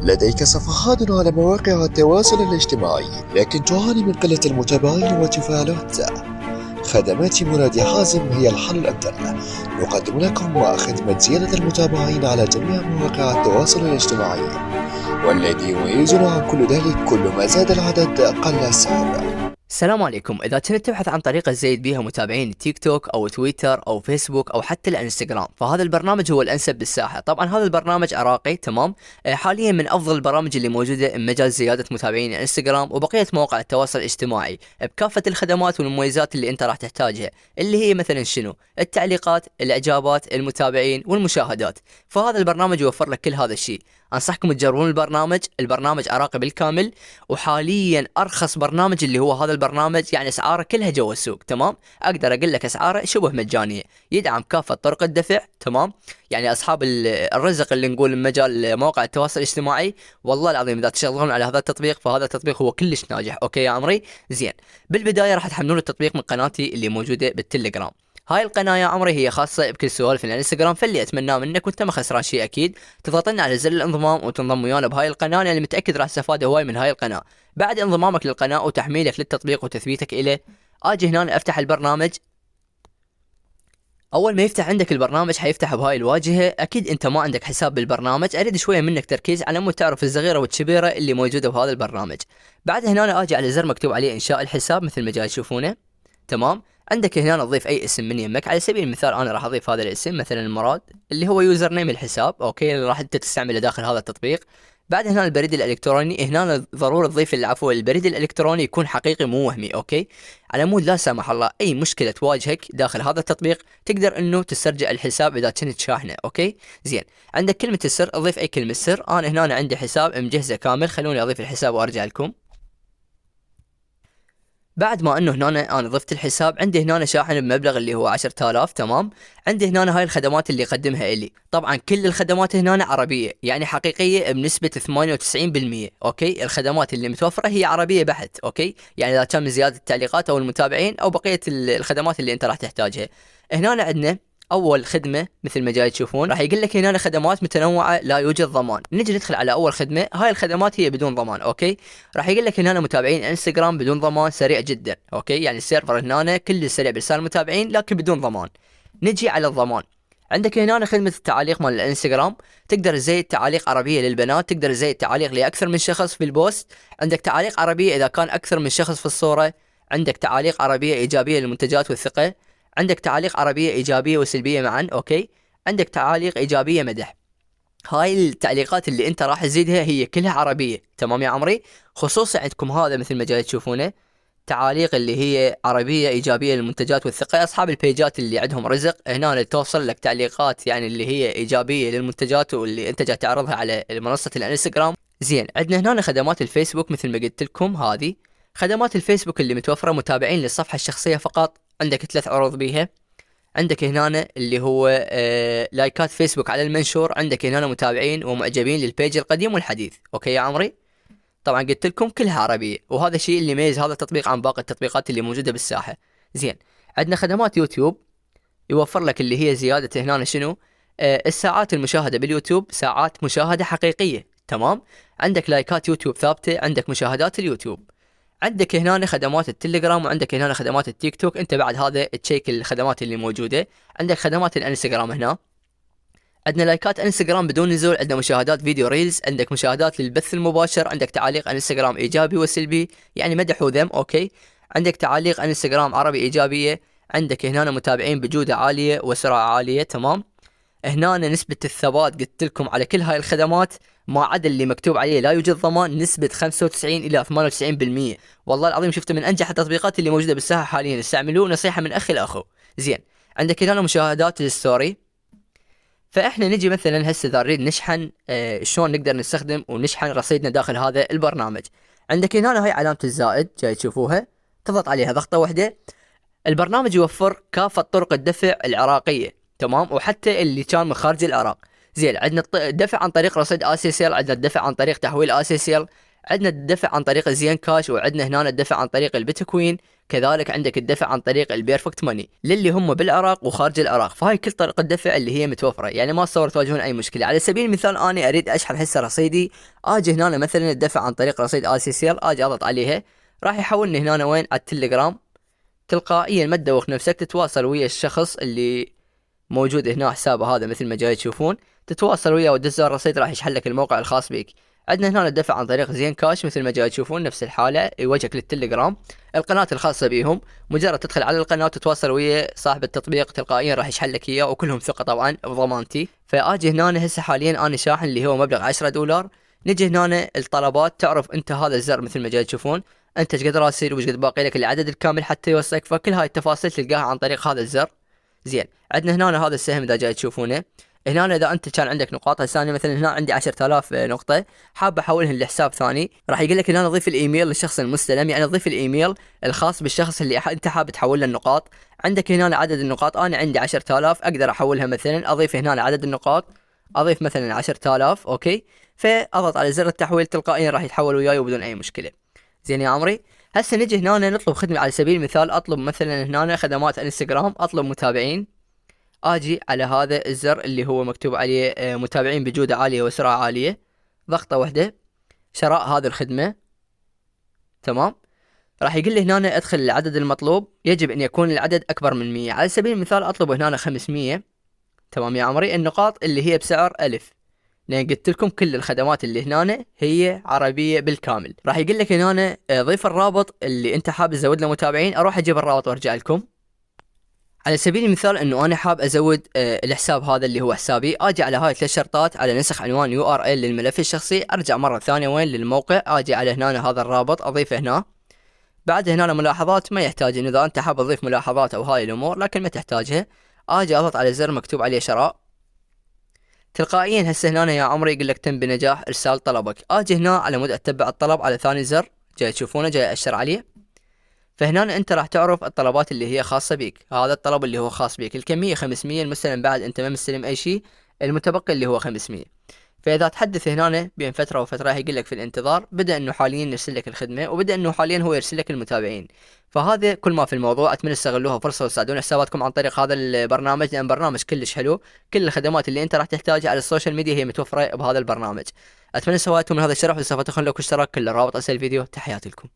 لديك صفحات على مواقع التواصل الاجتماعي لكن تعاني من قلة المتابعين والتفاعلات. خدمات منادي حازم هي الحل الأمثل. نقدم لكم خدمة زيادة المتابعين على جميع مواقع التواصل الاجتماعي، والذي يميزنا عن كل ذلك كل ما زاد العدد قل السعر. السلام عليكم. إذا كنت تبحث عن طريقة تزيد بيها متابعين التيك توك أو تويتر أو فيسبوك أو حتى الانستغرام، فهذا البرنامج هو الأنسب بالساحة. طبعا هذا البرنامج عراقي، تمام. حاليا من أفضل البرامج اللي موجودة بمجال زيادة متابعين الانستغرام وبقية مواقع التواصل الاجتماعي بكافة الخدمات والمميزات اللي أنت راح تحتاجها، اللي هي مثلا شنو؟ التعليقات، الإعجابات، المتابعين والمشاهدات. فهذا البرنامج يوفر لك كل هذا الشيء. أنصحكم تجربون البرنامج عراقي بالكامل، وحاليا أرخص برنامج اللي هو هذا البرنامج، يعني أسعاره كلها جوا السوق، تمام. أقدر أقول لك أسعاره شبه مجانية، يدعم كافة طرق الدفع، تمام. يعني أصحاب الرزق اللي نقول مجال مواقع التواصل الاجتماعي، والله العظيم إذا تشغلون على هذا التطبيق فهذا التطبيق هو كلش ناجح. أوكي يا عمري؟ زين. بالبداية راح تحملون التطبيق من قناتي اللي موجودة بالتليجرام. هاي القناة يا عمري هي خاصة بكل سوالف الانستغرام، فاللي اتمناه منك وانت ما خسران شيء اكيد تضغط لنا على زر الانضمام وتنضم ويانا بهاي القناة، لاني متأكد راح تستفاد هواي من هاي القناة. بعد انضمامك للقناة وتحميلك للتطبيق وتثبيتك إليه، اجي هنا افتح البرنامج. اول ما يفتح عندك البرنامج حيفتح بهاي الواجهة. اكيد انت ما عندك حساب بالبرنامج، اريد شوية منك تركيز على مود تعرف الصغيرة والكبيرة اللي موجودة بهذا البرنامج. بعد هنا أنا اجي على زر مكتوب عليه انشاء الحساب مثل ما جاي تشوفونه، تمام. عندك هنا تضيف اي اسم من يمك. على سبيل المثال انا راح اضيف هذا الاسم مثلا مراد، اللي هو يوزر نيم الحساب، اوكي، اللي راح انت تستعمله داخل هذا التطبيق. بعد هنا البريد الالكتروني، هنا ضروري تضيف العفو البريد الالكتروني يكون حقيقي مو وهمي، اوكي، على مود لا سمح الله اي مشكله تواجهك داخل هذا التطبيق تقدر انه تسترجع الحساب اذا كنت شاحنه، اوكي. زين. عندك كلمه السر، اضيف اي كلمه سر. انا هنا عندي حساب مجهزه كامل، خلوني اضيف الحساب وارجع لكم. بعد ما انه هنا انا ضفت الحساب، عندي هنا شاحن بمبلغ اللي هو 10,000، تمام. عندي هنا هاي الخدمات اللي يقدمها الي. طبعا كل الخدمات هنا عربيه، يعني حقيقيه بنسبه 98%، اوكي. الخدمات اللي متوفره هي عربيه بحت، اوكي. يعني اذا كان من زياده التعليقات او المتابعين او بقيه الخدمات اللي انت راح تحتاجها. هنا عندنا اول خدمه مثل ما جاي تشوفون، راح يقول لك هنا خدمات متنوعه لا يوجد ضمان. نجي ندخل على اول خدمه. هاي الخدمات هي بدون ضمان، اوكي. راح يقول لك هنا متابعين انستغرام بدون ضمان، سريع جدا، اوكي. يعني السيرفر هنا كل سريع برسال المتابعين لكن بدون ضمان. نجي على الضمان. عندك هنا خدمة التعاليق مال الانستغرام، تقدر تزيد تعاليق عربية للبنات، تقدر تزيد تعاليق لأكثر من شخص في البوست. عندك تعاليق عربية إذا كان أكثر من شخص في الصورة. عندك تعاليق عربية إيجابية للمنتجات والثقة. عندك تعاليق عربية إيجابية وسلبية معا، أوكي. عندك تعاليق إيجابية مدح. هاي التعليقات اللي أنت راح تزيدها هي كلها عربية، تمام يا عمري. خصوصا عندكم هذا مثل ما جاي تشوفونه، تعاليق اللي هي عربية إيجابية للمنتجات والثقة. أصحاب البيجات اللي عندهم رزق هنا توصل لك تعليقات يعني اللي هي إيجابية للمنتجات واللي أنت جاي تعرضها على منصة الانستغرام. زين. عندنا هنا خدمات الفيسبوك مثل ما قلت لكم. هذه خدمات الفيسبوك اللي متوفرة متابعين للصفحة الشخصية فقط. عندك 3 عروض بيها. عندك هنا اللي هو لايكات فيسبوك على المنشور. عندك هنا متابعين ومعجبين للبيج القديم والحديث، اوكي يا عمري. طبعا قلت لكم كلها عربية، وهذا الشيء اللي يميز هذا التطبيق عن باقي التطبيقات اللي موجودة بالساحة. زين. عندنا خدمات يوتيوب، يوفر لك اللي هي زيادة هنا شنو؟ الساعات المشاهدة باليوتيوب، ساعات مشاهدة حقيقية، تمام. عندك لايكات يوتيوب ثابتة، عندك مشاهدات اليوتيوب. عندك هنا خدمات التليجرام، وعندك هنا خدمات التيك توك. انت بعد هذا تشيك الخدمات اللي موجودة. عندك خدمات الانستغرام هنا. عندنا لايكات انستغرام بدون نزول. عندنا مشاهدات فيديو ريلز. عندك مشاهدات للبث المباشر. عندك تعاليق انستغرام ايجابي وسلبي، يعني مدح وذم، اوكي. عندك تعاليق انستغرام عربي ايجابية. عندك هنا متابعين بجودة عالية وسرعة عالية، تمام. هنا نسبة الثبات قلت لكم على كل هاي الخدمات ما عدا اللي مكتوب عليه لا يوجد ضمان، نسبة 95 إلى 98%. والله العظيم شفته من أنجح التطبيقات اللي موجودة بالساحة حاليا، استعملوه، نصيحة من أخي لأخو. زين. عندك هنا مشاهدات الستوري. فإحنا نجي مثلا هسه إذا نريد نشحن شلون نقدر نستخدم ونشحن رصيدنا داخل هذا البرنامج. عندك هنا هاي علامة الزائد جاي تشوفوها، تضغط عليها ضغطة واحدة. البرنامج يوفر كافة طرق الدفع العراقية، تمام، وحتى اللي كان من خارج العراق. زين. عندنا الدفع عن طريق رصيد اسيسيل، عندنا الدفع عن طريق تحويل اسيسيل، عندنا الدفع عن طريق الزين كاش، وعندنا هنا الدفع عن طريق البيتكوين، كذلك عندك الدفع عن طريق البيرفكت ماني للي هم بالعراق وخارج العراق. فهاي كل طريقة دفع اللي هي متوفرة، يعني ما اتصور تواجهون اي مشكلة. على سبيل المثال انا اريد اشحن هسه رصيدي، اجي هنا مثلا الدفع عن طريق رصيد ICCL، اجي اضغط عليها راح يحولني هنا وين على التليجرام. تلقائيا ما تدوخ نفسك، تتواصل ويا الشخص اللي موجود هنا حسابه هذا مثل ما جاي تشوفون، تتواصل وياه وتدز الرصيد راح يشحن لك الموقع الخاص بك. عندنا هنا الدفع عن طريق زين كاش مثل ما جاي تشوفون نفس الحاله، يوجهك للتليجرام القناه الخاصه بيهم، مجرد تدخل على القناه وتتواصل ويا صاحب التطبيق تلقائيا راح يشحن لك اياه، وكلهم ثقه طبعا بضمانتي. فاجي هنا هسه حاليا انا شاحن اللي هو مبلغ $10. نجي هنا الطلبات، تعرف انت هذا الزر مثل ما جاي تشوفون انت ايش قد راسل وايش قد باقي لك العدد الكامل حتى يوصلك، فكل هاي التفاصيل تلقاها عن طريق هذا الزر. زين، عندنا هنا هذا السهم اذا جاي تشوفونه هنا، اذا انت كان عندك نقاط ثانيه مثلا هنا عندي 10,000 نقطه حاب احولهن لحساب ثاني، راح يقول لك هنا ضيف الايميل للشخص المستلم، يعني ضيف الايميل الخاص بالشخص اللي انت حاب تحول له النقاط. عندك هنا عدد النقاط، انا عندي 10,000 اقدر احولها مثلا، اضيف هنا عدد النقاط، اضيف مثلا 10,000 اوكي، فاضغط على زر التحويل تلقائيا راح يتحول وياي وبدون اي مشكله. زين يا عمري، هسه نجي هنا نطلب خدمه. على سبيل المثال اطلب مثلا هنا خدمات انستغرام، اطلب متابعين، اجي على هذا الزر اللي هو مكتوب عليه متابعين بجودة عالية وسرعة عالية، ضغطة واحدة، شراء هذه الخدمة. تمام، راح يقول لي هنا ادخل العدد المطلوب، يجب ان يكون العدد اكبر من 100. على سبيل المثال اطلب هنا 500. تمام يا عمري، النقاط اللي هي بسعر 1000، لان قلت لكم كل الخدمات اللي هنا هي عربية بالكامل. راح يقول لك هنا ضيف الرابط اللي انت حاب تزود له متابعين، اروح اجيب الرابط وارجع لكم. على سبيل المثال انه انا حاب ازود الحساب هذا اللي هو حسابي، اجي على هاي 3 شرطات، على نسخ عنوان URL للملف الشخصي، ارجع مرة ثانية وين للموقع، اجي على هنا هذا الرابط اضيفه هنا. بعد هنا ملاحظات ما يحتاج، إن اذا انت حاب تضيف ملاحظات او هاي الامور لكن ما تحتاجها. اجي اضغط على زر مكتوب عليه شراء، تلقائيا هسه هنا يا عمري يقول لك تم بنجاح ارسال طلبك. اجي هنا على مود اتبع الطلب، على ثاني زر جاي تشوفونه جاي اشر عليه. فهنا انت راح تعرف الطلبات اللي هي خاصة بيك، هذا الطلب اللي هو خاص بيك الكمية 500، المستلم بعد انت ما مستلم اي شيء، المتبقي اللي هو 500. فاذا تحدث هنا بين فترة وفترة يقول لك في الانتظار، بدأ انه حاليا يرسل لك الخدمة، وبدأ انه حاليا هو يرسل لك المتابعين. فهذا كل ما في الموضوع، اتمنى تستغلوها فرصة وتساعدون حساباتكم عن طريق هذا البرنامج، لان برنامج كلش حلو، كل الخدمات اللي انت راح تحتاجها على السوشيال ميديا هي متوفرة بهذا البرنامج. اتمنى سويتوا من هذا الشرح، واذا استفدتوا خلوا لكم اشتراك، كل الرابط اسفل الفيديو. تحياتي لكم.